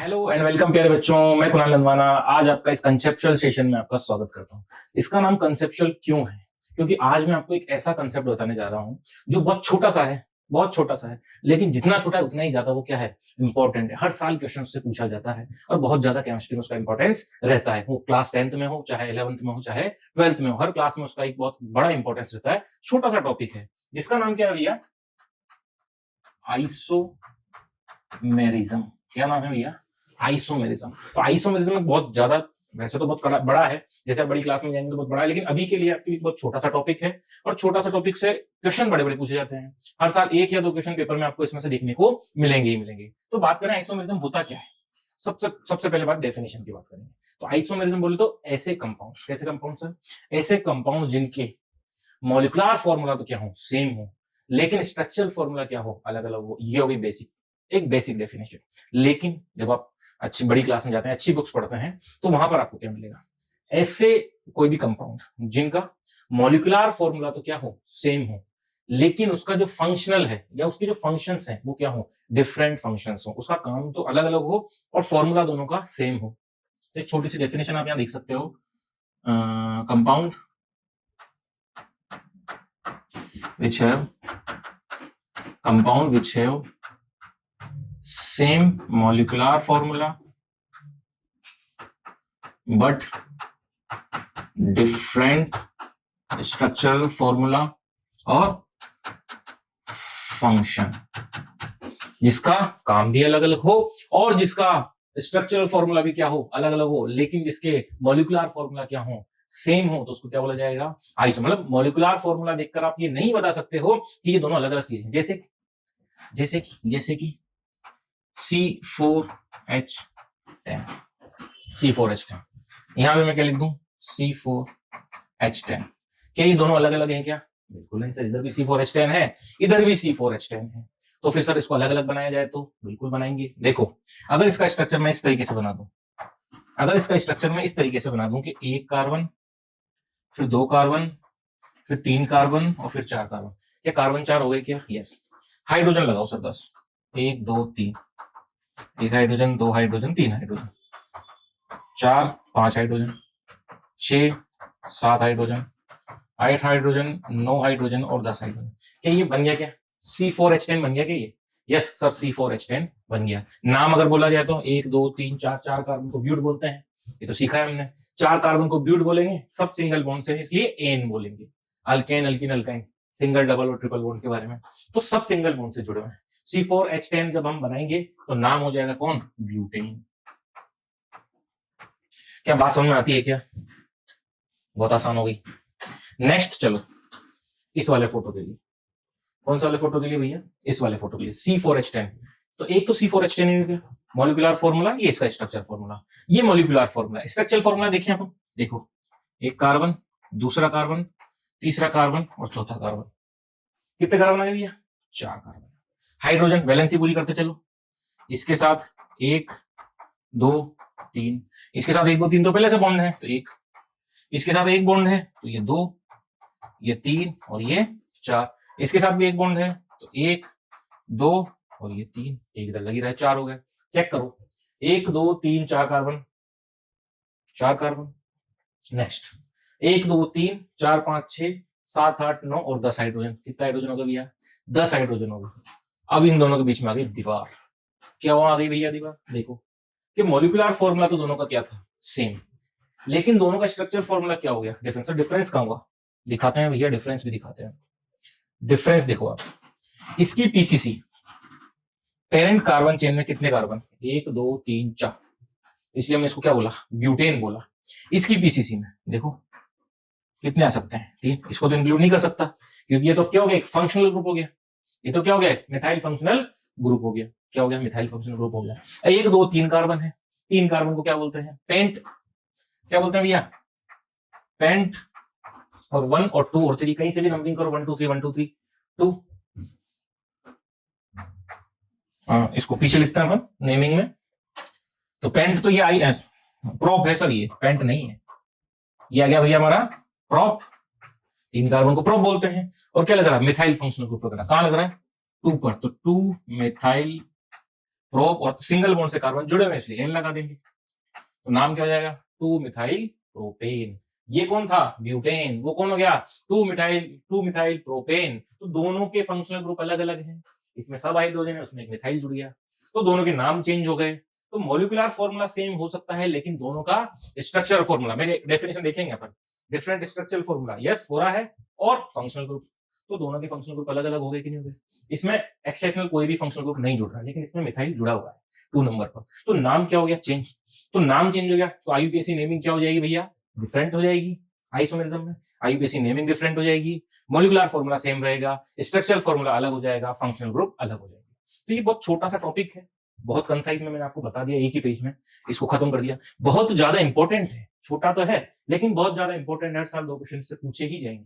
Hello and welcome प्यारे बच्चों, मैं कुणाल नंदवाना आज आपका इस कंसेप्चुअल सेशन में आपका स्वागत करता हूं। इसका नाम कंसेप्चुअल क्यों है? क्योंकि आज मैं आपको एक ऐसा कंसेप्ट बताने जा रहा हूं जो बहुत छोटा सा है, बहुत छोटा सा है, लेकिन जितना छोटा है उतना ही ज्यादा वो क्या है, इंपॉर्टेंट है। हर साल क्वेश्चन से पूछा जाता है और बहुत ज्यादा केमिस्ट्री में उसका इंपॉर्टेंस रहता है। वो क्लास 10th में हो, चाहे 11th में हो, चाहे 12th में हो, हर क्लास में उसका एक बहुत बड़ा इंपॉर्टेंस रहता है। छोटा सा टॉपिक है जिसका नाम क्या है भैया? आइसोमेरिज्म। क्या नाम है भैया? आइसोमेरिज्म। तो आइसोमेरिज्म में बहुत ज्यादा, वैसे तो बहुत बड़ा है, जैसे आप बड़ी क्लास में जाएंगे तो बहुत बड़ा है, लेकिन अभी के लिए आपके लिए बहुत छोटा सा टॉपिक है। और छोटा सा टॉपिक से क्वेश्चन बड़े बड़े पूछे जाते हैं। हर साल एक या दो क्वेश्चन पेपर में आपको इसमें से देखने को मिलेंगे ही मिलेंगे। तो बात करें आइसोमेरिज्म होता क्या है, सबसे सबसे पहले बात डेफिनेशन की बात करेंगे। तो आइसोमेरिज्म बोले तो ऐसे कंपाउंड, कैसे कंपाउंड सर? ऐसे कंपाउंड जिनके मॉलिक्यूलर फॉर्मूला तो क्या हो, सेम हो, लेकिन स्ट्रक्चरल फॉर्मूला क्या हो, अलग अलग हो। ये होगी बेसिक, एक बेसिक डेफिनेशन। लेकिन जब आप अच्छी बड़ी क्लास में जाते हैं, अच्छी बुक्स पढ़ते हैं, तो वहां पर आपको क्या मिलेगा? ऐसे कोई भी कंपाउंड जिनका मॉलिक्यूलर फॉर्मूला तो क्या हो, सेम हो, लेकिन उसका जो फंक्शनल है या उसके जो फंक्शंस हैं वो क्या हो, डिफरेंट फंक्शंस हो। उसका काम तो अलग अलग हो और फॉर्मूला दोनों का सेम हो। एक छोटी सी डेफिनेशन आप यहां देख सकते हो। Compound which have same molecular formula but different structural formula और फंक्शन, जिसका काम भी अलग अलग हो और जिसका स्ट्रक्चरल फॉर्मूला भी क्या हो, अलग अलग हो, लेकिन जिसके मॉलिक्यूलर फॉर्मूला क्या हो, सेम हो, तो उसको क्या बोला जाएगा? आइसो। मतलब मॉलिक्यूलर फॉर्मूला देखकर आप ये नहीं बता सकते हो कि ये दोनों अलग अलग चीजें। जैसे कि C4H10, C4H10, यहां पे मैं क्या लिख दूं? C4H10। क्या ये दोनों अलग अलग हैं क्या? बिल्कुल नहीं सर, इधर भी C4H10 है, इधर भी C4H10 है। तो फिर सर इसको अलग अलग बनाया जाए तो बिल्कुल बनाएंगे। देखो, अगर इसका स्ट्रक्चर मैं इस तरीके से बना दूं, अगर इसका स्ट्रक्चर मैं इस तरीके से बना दूं कि एक कार्बन, फिर दो कार्बन, फिर तीन कार्बन और फिर चार कार्बन, क्या कार्बन चार हो गए क्या? यस। हाइड्रोजन लगाओ सर 10, 1 2 3, एक हाइड्रोजन, दो हाइड्रोजन, तीन hydrogen, 4 5 hydrogen, 6 7 hydrogen, 8 hydrogen, 9 hydrogen और 10 हाइड्रोजन। क्या ये बन गया क्या? C4H10 बन गया क्या ये? यस सर, C4H10 बन गया। नाम अगर बोला जाए तो 1 2 3 4, चार कार्बन को ब्यूट बोलते हैं, ये तो सीखा है हमने। चार कार्बन को ब्यूट बोलेंगे, सब सिंगल बॉन्ड से, इसलिए एन बोलेंगे। Alkane, alkene, alkyne, single double और ट्रिपल बॉन्ड के बारे में तो सब सिंगल बॉन्ड से जुड़े हुए हैं। C4H10 जब हम बनाएंगे तो नाम हो जाएगा कौन? ब्यूटेन। क्या बात समझ में आती है क्या? बहुत आसान हो गई। नेक्स्ट चलो इस वाले फोटो के लिए। कौन सा वाले फोटो के लिए भैया? इस वाले फोटो के लिए C4H10। तो एक तो C4H10 हो गया मॉलिक्यूलर फॉर्मूला, ये इसका स्ट्रक्चर फॉर्मूला, ये मॉलिक्यूलर फॉर्मूला। स्ट्रक्चरल फॉर्मूला देखिए आप, देखो, एक कार्बन, दूसरा कार्बन, तीसरा कार्बन और चौथा कार्बन। कितने कार्बन आ गए भैया? 4 कार्बन। हाइड्रोजन वैलेंसी पूरी करते चलो, इसके साथ 1 2 3, इसके साथ 1 2 3 तो पहले से बॉन्ड है तो 1, इसके साथ एक बॉन्ड है तो ये 2, ये 3 और ये 4, इसके साथ भी एक बॉन्ड है तो 1 2 और ये 3, एक इधर लगी रहा है, 4 हो गए। चेक करो, 1 2 3 4 कार्बन, 4 कार्बन। नेक्स्ट 1 2 3 4 5 6 7 8 9 और 10 हाइड्रोजन। कितना हाइड्रोजन हो गया भैया? 10 हाइड्रोजन हो गया। अब इन दोनों के बीच में आ गई दीवार। क्या वहां आ गई भैया दीवार? देखो कि मॉलिक्यूलर फॉर्मूला तो दोनों का क्या था? सेम, लेकिन दोनों का स्ट्रक्चर फॉर्मूला क्या हो गया? डिफरेंस। तो डिफरेंस कहां हुआ? दिखाते हैं भैया, डिफरेंस भी दिखाते हैं। डिफरेंस देखो आप, इसकी पीसीसी, पेरेंट कार्बन चेन में कितने कार्बन? 1 2 3 4, इसलिए हमने इसको क्या बोला? ब्यूटेन बोला। इसकी पीसीसी में देखो कितने आ सकते हैं? 3। इसको तो इंक्लूड नहीं कर सकता क्योंकि ये तो क्या हो गया? एक फंक्शनल ग्रुप हो गया। ये तो क्या हो गया? मिथाइल फंक्शनल ग्रुप हो गया। क्या हो गया? मिथाइल फंक्शनल ग्रुप हो गया। 1 2 3 कार्बन है, 3 कार्बन को क्या बोलते हैं? पेंट। क्या बोलते हैं भैया? पेंट। और 1 और 2 और 3 कहीं से भी नंबरिंग करो, 1 2 3 1 2 3 2। इसको पीछे लिखते हैं अपन नेमिंग में। तो पेंट तो ये आई है, प्रोप है सर, ये पेंट नहीं है। ये आ गया भैया हमारा प्रोप। 3 कार्बन को प्रोप बोलते हैं। और क्या लग रहा है? मिथाइल फंक्शनल ग्रुप लग रहा है। कहां लग रहा है? 2 पर, तो 2 मिथाइल प्रोप और सिंगल बॉन्ड से कार्बन जुड़े हुए इसलिए एन लगा देंगे, तो नाम क्या हो जाएगा 2 मिथाइल प्रोपेन। ये कौन था ब्यूटेन, वो कौन हो गया 2 मिथाइल प्रोपेन। तो दोनों के फंक्शनल ग्रुप अलग अलग हैं, इसमें सब हाइड्रोजन है, उसमें एक मिथाइल जुड़ गया, तो दोनों के नाम चेंज हो गए। तो मॉलिक्यूलर फॉर्मूला सेम हो सकता है लेकिन दोनों का स्ट्रक्चरल फॉर्मूला, मेरे डेफिनेशन देखेंगे अपन, डिफरेंट स्ट्रक्चरल फॉर्मूला यस हो रहा है, और फंक्शनल ग्रुप, तो दोनों के फंक्शनल ग्रुप अलग अलग हो गए कि नहीं हो गए। इसमें एक्सेप्शनल कोई भी फंक्शनल ग्रुप नहीं जुड़ रहा है, लेकिन इसमें मिथाइल जुड़ा हुआ है 2 नंबर पर, तो नाम क्या हो गया चेंज। तो नाम चेंज हो गया तो आईयूपीएसी नेमिंग क्या हो जाएगी भैया, डिफरेंट हो जाएगी। आइसोमेरिज्म में आईयूपीएसी नेमिंग डिफरेंट हो जाएगी, मॉलिक्यूलर फॉर्मूला सेम रहेगा, स्ट्रक्चरल फॉर्मूला अलग हो जाएगा, फंक्शनल ग्रुप अलग हो जाएगा। तो ये बहुत छोटा सा टॉपिक है, बहुत कंसाइज में मैंने आपको बता दिया, एक ही पेज में इसको खत्म कर दिया। बहुत ज्यादा इंपॉर्टेंट है, छोटा तो है लेकिन बहुत ज्यादा इंपॉर्टेंट, हर साल 2 क्वेश्चन से पूछे ही जाएंगे।